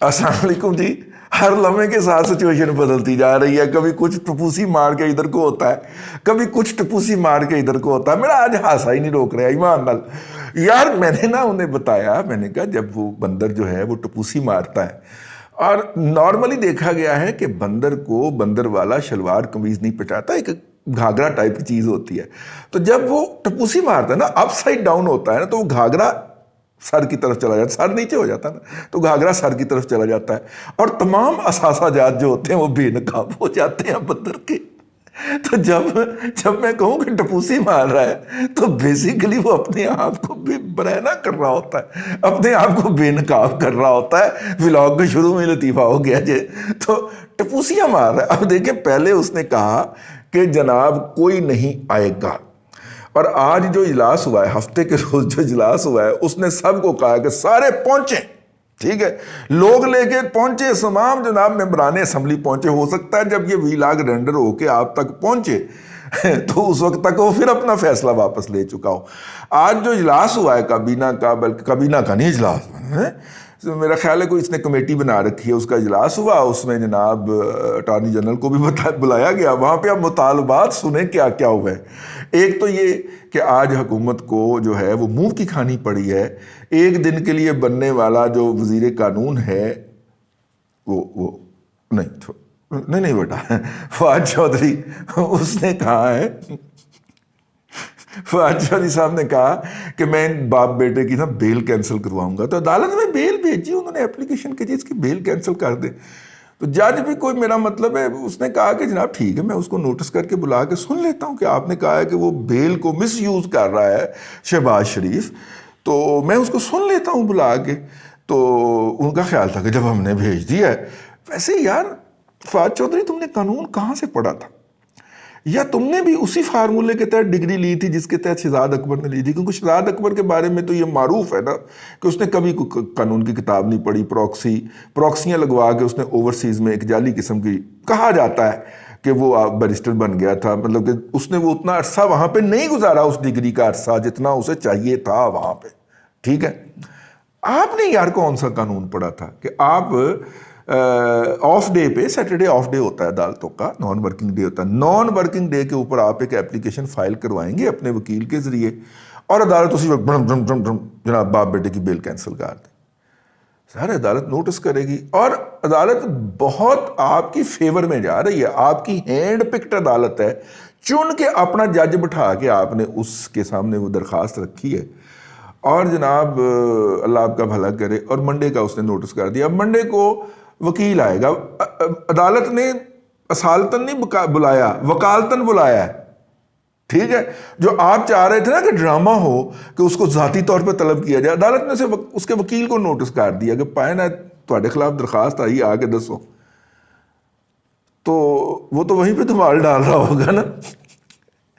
السلام علیکم جی. ہر لمحے کے ساتھ سچویشن بدلتی جا رہی ہے. کبھی کچھ ٹپوسی مار کے ادھر کو ہوتا ہے, کبھی کچھ ٹپوسی مار کے ادھر کو ہوتا ہے. میرا آج ہاسا ہی نہیں روک رہا ایمان نال. یار میں نے نا انہیں بتایا, میں نے کہا جب وہ بندر جو ہے وہ ٹپوسی مارتا ہے, اور نارملی دیکھا گیا ہے کہ بندر کو بندر والا شلوار قمیض نہیں پہناتا, ایک گھاگرا ٹائپ کی چیز ہوتی ہے. تو جب وہ ٹپوسی مارتا ہے نا, اپ سائڈ ڈاؤن ہوتا ہے نا, تو وہ گھاگرا سر کی طرف چلا جاتا ہے, سر نیچے ہو جاتا ہے نا, تو گھاگرا سر کی طرف چلا جاتا ہے, اور تمام اثاثہ جات جو ہوتے ہیں وہ بے نقاب ہو جاتے ہیں بندر کے. تو جب میں کہوں کہ ٹپوسی مار رہا ہے, تو بیسیکلی وہ اپنے آپ کو بے برہنہ کر رہا ہوتا ہے, اپنے آپ کو بے نقاب کر رہا ہوتا ہے. ولاگ کے شروع میں لطیفہ ہو گیا جی, تو ٹپوسیاں مار رہا ہے. اب دیکھیں, پہلے اس نے کہا کہ جناب کوئی نہیں آئے گا, اور آج جو اجلاس ہوا ہے, ہفتے کے روز جو اجلاس ہوا ہے, اس نے سب کو کہا کہ سارے پہنچیں. ٹھیک ہے, لوگ لے کے پہنچے, تمام جناب ممبران اسمبلی پہنچے. ہو سکتا ہے جب یہ ویلاگ رینڈر ہو کے آپ تک پہنچے تو اس وقت تک وہ پھر اپنا فیصلہ واپس لے چکا ہو. آج جو اجلاس ہوا ہے کابینہ کا, بلکہ کابینہ کا نہیں اجلاس, میرا خیال ہے کوئی اس نے کمیٹی بنا رکھی ہے, اس کا اجلاس ہوا. اس میں جناب اٹارنی جنرل کو بھی بلایا گیا. وہاں پہ اب مطالبات سنیں کیا کیا ہوئے ہیں. ایک تو یہ کہ آج حکومت کو جو ہے وہ منہ کی کھانی پڑی ہے. ایک دن کے لیے بننے والا جو وزیر قانون ہے وہ نہیں بیٹا, فواد چودھری, اس نے کہا ہے, فواد چودھری صاحب نے کہا کہ میں باپ بیٹے کی نا بیل کینسل کرواؤں گا. تو عدالت میں بیل بھیجی, انہوں نے اپلیکیشن کی جس کی بیل کینسل کر دے. تو جج بھی کوئی, میرا مطلب ہے, اس نے کہا کہ جناب ٹھیک ہے, میں اس کو نوٹس کر کے بلا کے سن لیتا ہوں کہ آپ نے کہا ہے کہ وہ بیل کو مس یوز کر رہا ہے شہباز شریف, تو میں اس کو سن لیتا ہوں بلا کے. تو ان کا خیال تھا کہ جب ہم نے بھیج دیا ہے. ویسے یار فواد چودھری, تم نے قانون کہاں سے پڑھا تھا, یا تم نے بھی اسی فارمولے کے تحت ڈگری لی تھی جس کے تحت شہزاد اکبر نے لی تھی؟ کیونکہ شہزاد اکبر کے بارے میں تو یہ معروف ہے نا کہ اس نے کبھی قانون کی کتاب نہیں پڑھی. پروکسیاں لگوا کے اس نے اوورسیز میں ایک جعلی قسم کی, کہا جاتا ہے کہ وہ بیرسٹر بن گیا تھا, مطلب کہ اس نے وہ اتنا عرصہ وہاں پہ نہیں گزارا, اس ڈگری کا عرصہ جتنا اسے چاہیے تھا وہاں پہ. ٹھیک ہے, آپ نے یار کون سا قانون پڑھا تھا کہ آپ آف ڈے پہ, سیٹرڈے آف ڈے ہوتا ہے عدالتوں کا, نان ورکنگ ڈے ہوتا ہے, نان ورکنگ ڈے کے اوپر آپ ایک اپلیکیشن فائل کروائیں گے اپنے وکیل کے ذریعے, اور عدالت اسی وقت جناب باپ بیٹے کی بیل کینسل کر دے. سارے عدالت نوٹس کرے گی, اور عدالت بہت آپ کی فیور میں جا رہی ہے, آپ کی ہینڈ پکڈ عدالت ہے. چن کے اپنا جج بٹھا کے آپ نے اس کے سامنے وہ درخواست رکھی ہے, اور جناب اللہ آپ کا بھلا کرے, اور منڈے کا اس نے نوٹس کر دیا. اب منڈے کو وکیل آئے گا. عدالت نے اصالتاً نہیں بلایا, وکالتاً بلایا ہے. ٹھیک ہے, جو آپ چاہ رہے تھے نا کہ ڈرامہ ہو کہ اس کو ذاتی طور پہ طلب کیا جائے, عدالت نے اس کے وکیل کو نوٹس کر دیا کہ پائے نا تھوڑے خلاف درخواست آئی, آ کے دسو. تو وہ تو وہیں پہ دھمال ڈال رہا ہوگا نا,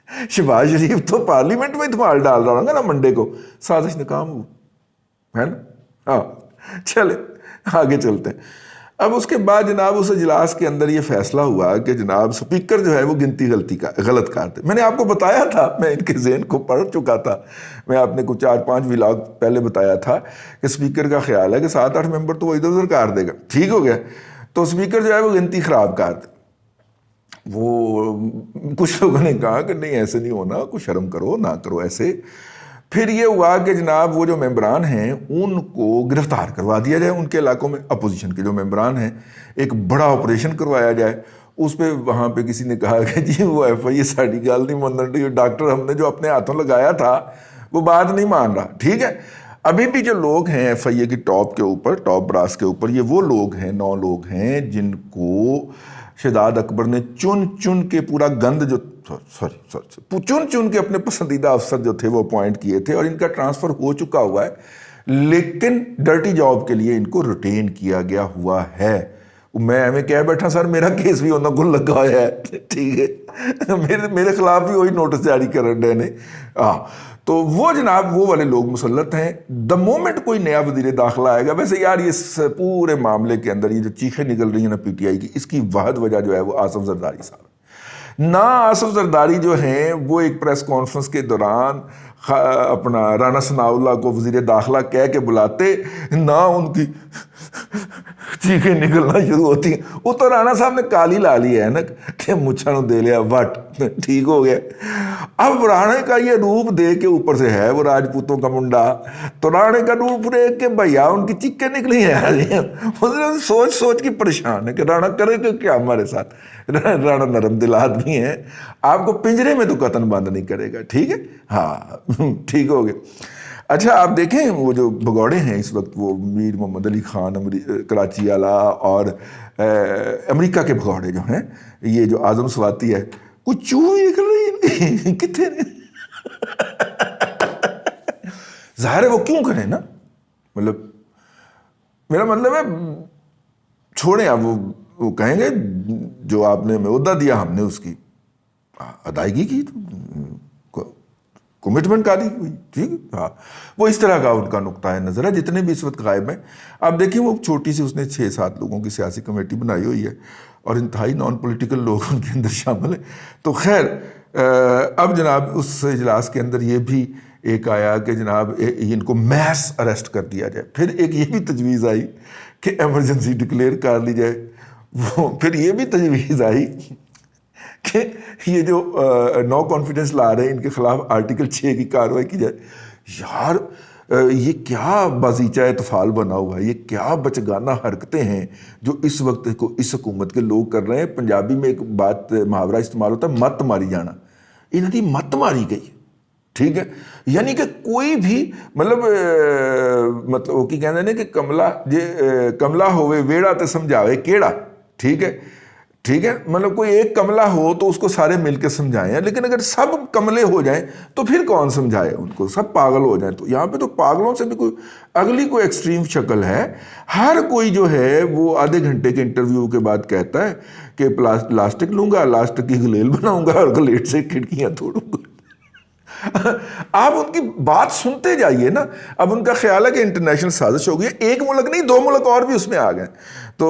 شہباز شریف تو پارلیمنٹ میں دھمال ڈال رہا ہوگا نا منڈے کو. سازش ناکام ہو ہے نا. ہاں چلے آگے چلتے ہیں. اب اس کے بعد جناب اس اجلاس کے اندر یہ فیصلہ ہوا کہ جناب سپیکر جو ہے وہ گنتی غلط کرتے. میں نے آپ کو بتایا تھا, میں ان کے ذہن کو پڑھ چکا تھا, میں آپ نے کچھ 4-5 ولاگ پہلے بتایا تھا کہ سپیکر کا خیال ہے کہ 7-8 ممبر تو وہ ادھر ادھر کر دے گا. ٹھیک ہو گیا, تو سپیکر جو ہے وہ گنتی خراب کر دے. وہ کچھ لوگوں نے کہا کہ نہیں ایسے نہیں ہونا, کچھ شرم کرو, نہ کرو ایسے. پھر یہ ہوا کہ جناب وہ جو ممبران ہیں ان کو گرفتار کروا دیا جائے, ان کے علاقوں میں اپوزیشن کے جو ممبران ہیں, ایک بڑا آپریشن کروایا جائے. اس پہ وہاں پہ کسی نے کہا کہ جی وہ ایف آئی اے ساڑی گال نہیں مان رہی, ڈاکٹر ہم نے جو اپنے ہاتھوں لگایا تھا وہ بات نہیں مان رہا. ٹھیک ہے, ابھی بھی جو لوگ ہیں ایف آئی اے کی ٹاپ کے اوپر, ٹاپ براس کے اوپر, یہ وہ لوگ ہیں, 9 لوگ ہیں جن کو شہزاد اکبر نے چن کے پورا گند جو چن کے اپنے پسندیدہ افسر جو تھے وہ اپوائنٹ کیے تھے, اور ان کا ٹرانسفر ہو چکا ہوا ہے, لیکن ڈرٹی جاب کے لیے ان کو ریٹین کیا گیا ہوا ہے. میں کہہ بیٹھا سر میرا کیس بھی انہوں کو لگا ہوا ہے. ٹھیک ہے, میرے خلاف بھی وہی نوٹس جاری کر رہے نے. تو وہ جناب وہ والے لوگ مسلط ہیں. دا مومنٹ کوئی نیا وزیر داخلہ آئے گا. ویسے یار یہ پورے معاملے کے اندر یہ جو چیخیں نکل رہی ہیں نا پی ٹی آئی کی, اس کی واحد وجہ جو ہے وہ آصف زرداری صاحب. نہ آصف زرداری جو ہیں وہ ایک پریس کانفرنس کے دوران اپنا رانا ثناء اللہ کو وزیر داخلہ کہہ کے بلاتے, نہ ان کی چیخیں نکلنا شروع ہوتی ہیں. وہ تو رانا صاحب نے کالی لا لی ہے نا کہ مچھا نو دے لیا وٹ ٹھیک ہو گیا. اب رانے کا یہ روپ دے کے اوپر سے ہے وہ راجپوتوں کا منڈا, تو رانے کا روپ دیکھ کے بھیا ان کی چیخیں نکلی ہیں. سوچ سوچ کے پریشان ہے کہ رانا کرے کہ کیا ہمارے ساتھ. رانا نرم دل آدمی ہے, آپ کو پنجرے میں تو قطن بند نہیں کرے گا. ٹھیک ہے, ہاں ٹھیک ہو گیا. اچھا آپ دیکھیں وہ جو بھگوڑے ہیں اس وقت, وہ میر محمد علی خان کراچی والا اور امریکہ کے بھگوڑے جو ہیں, یہ جو اعظم سواتی ہے, کوئی چوہی نکل رہی ہے کتنے ظاہر ہے وہ کیوں کریں نا, مطلب میرا مطلب ہے چھوڑیں آپ, وہ کہیں گے جو آپ نے عہدہ دیا ہم نے اس کی ادائیگی کی, کمٹمنٹ کا دی ہوئی. ٹھیک ہے, ہاں وہ اس طرح کا ان کا نقطہ نظر ہے. جتنے بھی اس وقت غائب ہیں آپ دیکھیں, وہ چھوٹی سی اس نے 6-7 لوگوں کی سیاسی کمیٹی بنائی ہوئی ہے اور انتہائی نان پولیٹیکل لوگ ان کے اندر شامل ہیں. تو خیر اب جناب اس اجلاس کے اندر یہ بھی ایک آیا کہ جناب ان کو میس اریسٹ کر دیا جائے. پھر ایک یہ بھی تجویز آئی کہ ایمرجنسی ڈکلیئر کر لی جائے. وہ پھر یہ بھی تجویز آئی کہ یہ جو نو کانفیڈنس لا رہے ہیں ان کے خلاف آرٹیکل 6 کی کارروائی کی جائے. یار یہ کیا بازیچہ اطفال بنا ہوا ہے, یہ کیا بچگانہ حرکتیں ہیں جو اس وقت کو اس حکومت کے لوگ کر رہے ہیں. پنجابی میں ایک بات محاورہ استعمال ہوتا ہے, مت ماری جانا. انہوں نے مت ماری گئی. ٹھیک ہے, یعنی کہ کوئی بھی مطلب وہ کی کہتے ہیں کہ کملا ہوئے ویڑا تے سمجھاوے کیڑا. ٹھیک ہے, ٹھیک ہے, مطلب کوئی ایک کملا ہو تو اس کو سارے مل کے سمجھائیں, لیکن اگر سب کملے ہو جائیں تو پھر کون سمجھائے ان کو, سب پاگل ہو جائیں. تو یہاں پہ تو پاگلوں سے بھی کوئی اگلی کوئی ایکسٹریم شکل ہے. ہر کوئی جو ہے وہ آدھے گھنٹے کے انٹرویو کے بعد کہتا ہے کہ پلاسٹک لوں گا, لاسٹک کی گلیل بناؤں گا اور گلیٹ سے کھڑکیاں توڑوں گا. آپ ان کی بات سنتے جائیے نا. اب ان کا خیال ہے کہ انٹرنیشنل سازش ہو گئی, ایک ملک نہیں 2 ملک اور بھی اس میں آ گئے. تو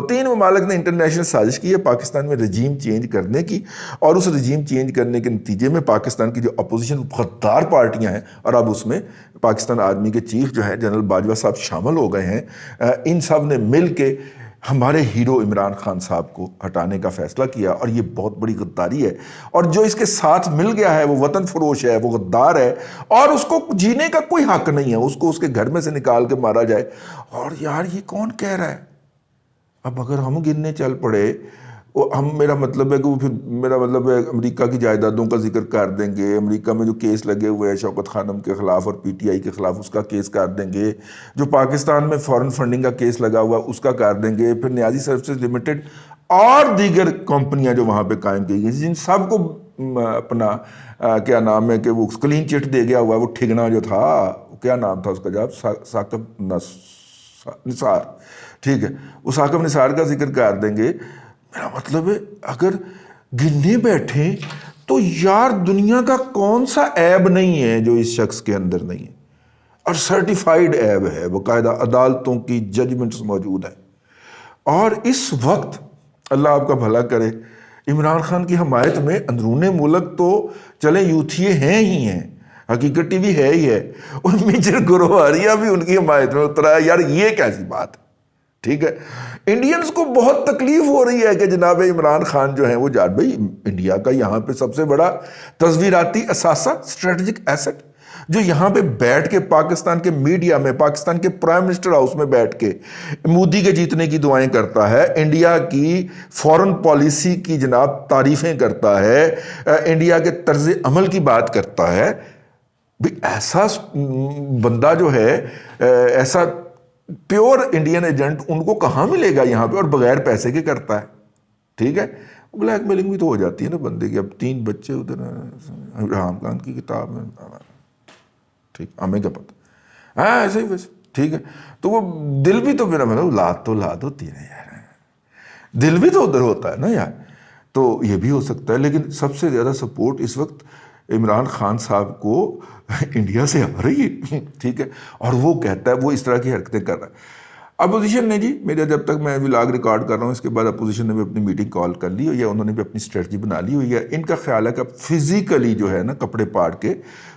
3 ممالک نے انٹرنیشنل سازش کی ہے پاکستان میں رجیم چینج کرنے کی, اور اس رجیم چینج کرنے کے نتیجے میں پاکستان کی جو اپوزیشن غدار پارٹیاں ہیں, اور اب اس میں پاکستان آرمی کے چیف جو ہیں جنرل باجوہ صاحب شامل ہو گئے ہیں, ان سب نے مل کے ہمارے ہیرو عمران خان صاحب کو ہٹانے کا فیصلہ کیا. اور یہ بہت بڑی غداری ہے, اور جو اس کے ساتھ مل گیا ہے وہ وطن فروش ہے, وہ غدار ہے, اور اس کو جینے کا کوئی حق نہیں ہے. اس کو اس کے گھر میں سے نکال کے مارا جائے. اور یار یہ کون کہہ رہا ہے؟ اب اگر ہم گننے چل پڑے, میرا مطلب ہے کہ وہ پھر میرا مطلب ہے امریکہ کی جائیدادوں کا ذکر کر دیں گے, امریکہ میں جو کیس لگے ہوئے ہیں شوکت خانم کے خلاف اور پی ٹی آئی کے خلاف اس کا کیس کر دیں گے, جو پاکستان میں فورن فنڈنگ کا کیس لگا ہوا اس کا کر دیں گے, پھر نیازی سروسز لمیٹڈ اور دیگر کمپنیاں جو وہاں پہ قائم کی گئی جن سب کو اپنا کیا نام ہے کہ وہ کلین چٹ دے گیا ہوا ہے. وہ ٹھگنا جو تھا, کیا نام تھا اس کا, جب ثاقب نثار, ٹھیک ہے, وہ ثاقب نثار کا ذکر کر دیں گے. میرا مطلب ہے اگر گننے بیٹھیں تو یار دنیا کا کون سا عیب نہیں ہے جو اس شخص کے اندر نہیں ہے, اور سرٹیفائیڈ عیب ہے, باقاعدہ عدالتوں کی ججمنٹس موجود ہیں. اور اس وقت اللہ آپ کا بھلا کرے, عمران خان کی حمایت میں اندرون ملک تو چلیں یوتھیے ہیں ہی ہیں, حقیقت ٹی وی ہے ہی ہے, اور میجر گروہاریہ بھی ان کی حمایت میں اترا ہے. یار یہ کیسی بات ہے؟ ٹھیک ہے, انڈینز کو بہت تکلیف ہو رہی ہے کہ جناب عمران خان جو ہیں وہ جان بھائی انڈیا کا یہاں پہ سب سے بڑا تصویراتی اثاثہ, اسٹریٹجک ایسٹ, جو یہاں پہ بیٹھ کے پاکستان کے میڈیا میں, پاکستان کے پرائم منسٹر ہاؤس میں بیٹھ کے مودی کے جیتنے کی دعائیں کرتا ہے, انڈیا کی فورن پالیسی کی جناب تعریفیں کرتا ہے, انڈیا کے طرز عمل کی بات کرتا ہے. بھی ایسا بندہ جو ہے, ایسا پیور انڈین ایجنٹ ان کو کہاں ملے گا یہاں پہ, اور بغیر پیسے کے کرتا ہے. ٹھیک ہے, بلیک میلنگ بھی تو ہو جاتی ہے نا بندے کی. اب 3 بچے ادھر, ابراہم خان کی کتاب میں, ٹھیک, ہمیں کیا پتہ, ہاں ایسے ہی ویسے. ٹھیک ہے, تو وہ دل بھی تو میرا مطلب لاد ہوتی ہے یار, دل بھی تو ادھر ہوتا ہے نا یار. تو یہ بھی ہو سکتا ہے, لیکن سب سے زیادہ سپورٹ اس وقت عمران خان صاحب کو انڈیا سے آ رہی ہے. ٹھیک ہے, اور وہ کہتا ہے, وہ اس طرح کی حرکتیں کر رہا ہے. اپوزیشن نے جی, میرا جب تک میں ولاگ ریکارڈ کر رہا ہوں اس کے بعد اپوزیشن نے بھی اپنی میٹنگ کال کر لی ہوئی ہے, انہوں نے بھی اپنی اسٹریٹجی بنا لی ہوئی ہے. ان کا خیال ہے کہ فزیکلی جو ہے نا کپڑے پاڑ کے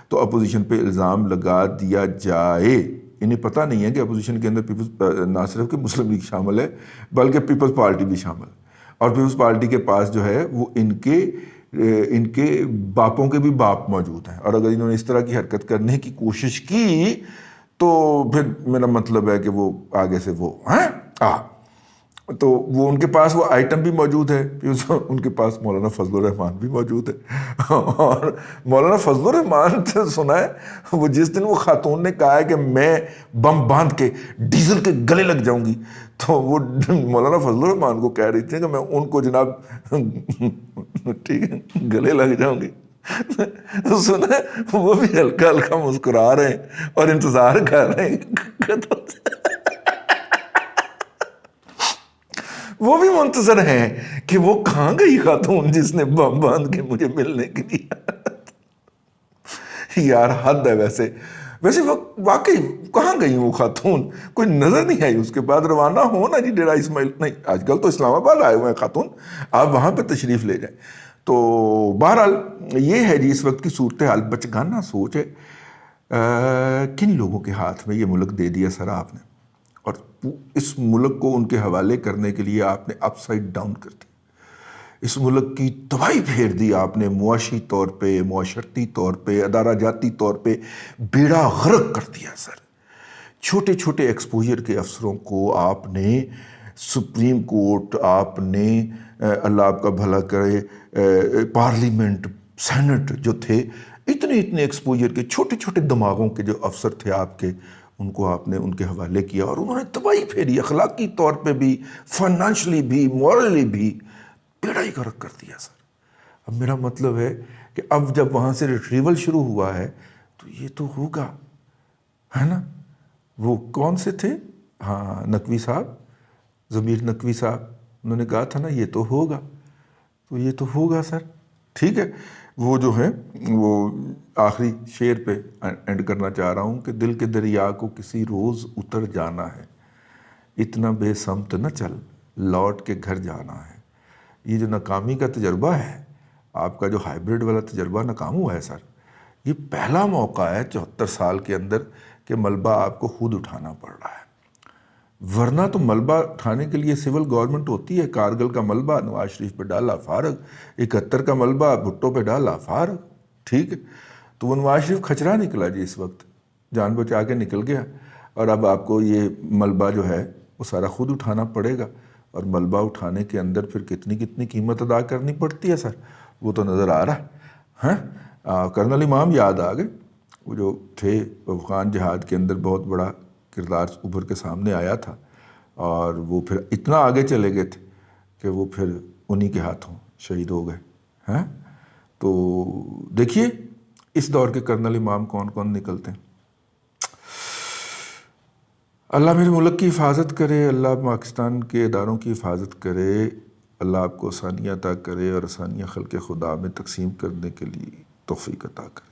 تو اپوزیشن پہ الزام لگا دیا جائے. انہیں پتہ نہیں ہے کہ اپوزیشن کے اندر پیپلز نہ صرف کہ مسلم لیگ شامل ہے بلکہ پیپلز پارٹی بھی شامل ہے، اور پیپلز پارٹی کے پاس جو ہے وہ ان کے باپوں کے بھی باپ موجود ہیں، اور اگر انہوں نے اس طرح کی حرکت کرنے کی کوشش کی تو پھر میرا مطلب ہے کہ وہ آگے سے وہ تو وہ ان کے پاس وہ آئٹم بھی موجود ہے، ان کے پاس مولانا فضل الرحمان بھی موجود ہے، اور مولانا فضل الرحمان سے سنا ہے وہ جس دن وہ خاتون نے کہا ہے کہ میں بم باندھ کے ڈیزل کے گلے لگ جاؤں گی، تو وہ مولانا فضل الرحمان کو کہہ رہی تھی کہ میں ان کو جناب ٹھیک ہے گلے لگ جاؤں گی، سنا ہے وہ بھی ہلکا ہلکا مسکرا رہے ہیں اور انتظار کر رہے ہیں، وہ بھی منتظر ہیں کہ وہ کہاں گئی خاتون جس نے بم باندھ کے مجھے ملنے کے لیے۔ یار حد ہے ویسے واقعی کہاں گئی وہ خاتون؟ کوئی نظر نہیں آئی اس کے بعد۔ روانہ ہو نا جی ڈیرہ اسماعیل، نہیں آج کل تو اسلام آباد آئے ہوئے ہیں خاتون، آپ وہاں پہ تشریف لے جائیں۔ تو بہرحال یہ ہے جی اس وقت کی صورتحال، بچگانہ سوچ ہے۔ کن لوگوں کے ہاتھ میں یہ ملک دے دیا سر آپ نے، اور اس ملک کو ان کے حوالے کرنے کے لیے آپ نے اپ سائڈ ڈاؤن کر دی، اس ملک کی تباہی پھیر دی آپ نے، معاشی طور پہ، معاشرتی طور پہ، ادارہ جاتی طور پہ بیڑا غرق کر دیا سر۔ چھوٹے چھوٹے ایکسپوجر کے افسروں کو آپ نے سپریم کورٹ، آپ نے اللہ آپ کا بھلا کرے پارلیمنٹ، سینٹ جو تھے، اتنے ایکسپوجر کے چھوٹے چھوٹے دماغوں کے جو افسر تھے آپ کے، ان کو آپ نے ان کے حوالے کیا اور انہوں نے تباہی پھیری، اخلاقی طور پہ بھی، فائنانشلی بھی، مورلی بھی بیڑا ہی غرق کر دیا سر۔ اب میرا مطلب ہے کہ اب جب وہاں سے ریٹریول شروع ہوا ہے تو یہ تو ہوگا، ہے نا؟ وہ کون سے تھے؟ ہاں نقوی صاحب، ضمیر نقوی صاحب، انہوں نے کہا تھا نا یہ تو ہوگا، تو یہ تو ہوگا سر، ٹھیک ہے۔ وہ جو ہے وہ آخری شعر پہ اینڈ کرنا چاہ رہا ہوں کہ دل کے دریا کو کسی روز اتر جانا ہے، اتنا بے سمت نہ چل، لوٹ کے گھر جانا ہے۔ یہ جو ناکامی کا تجربہ ہے، آپ کا جو ہائیبرڈ والا تجربہ ناکام ہوا ہے سر، یہ پہلا موقع ہے 74 سال کے اندر کہ ملبہ آپ کو خود اٹھانا پڑ رہا ہے، ورنہ تو ملبہ اٹھانے کے لیے سول گورنمنٹ ہوتی ہے۔ کارگل کا ملبہ نواز شریف پہ ڈالا فارغ، 71 کا ملبہ بھٹو پہ ڈالا فارغ، ٹھیک ہے۔ تو وہ نواز شریف کھچرا نکلا جی، اس وقت جان بچا کے نکل گیا، اور اب آپ کو یہ ملبہ جو ہے وہ سارا خود اٹھانا پڑے گا، اور ملبہ اٹھانے کے اندر پھر کتنی قیمت ادا کرنی پڑتی ہے سر، وہ تو نظر آ رہا ہے۔ کرنل امام یاد آ گئے، وہ جو تھے افغان جہاد کے اندر بہت بڑا کردار ابھر کے سامنے آیا تھا، اور وہ پھر اتنا آگے چلے گئے تھے کہ وہ پھر انہی کے ہاتھوں شہید ہو گئے ہیں۔ تو دیکھیے اس دور کے کرنل امام کون کون نکلتے ہیں۔ اللہ میرے ملک کی حفاظت کرے، اللہ پاکستان کے اداروں کی حفاظت کرے، اللہ آپ کو آسانیاں عطا کرے اور آسانیاں خلق خدا میں تقسیم کرنے کے لیے توفیق عطا کرے۔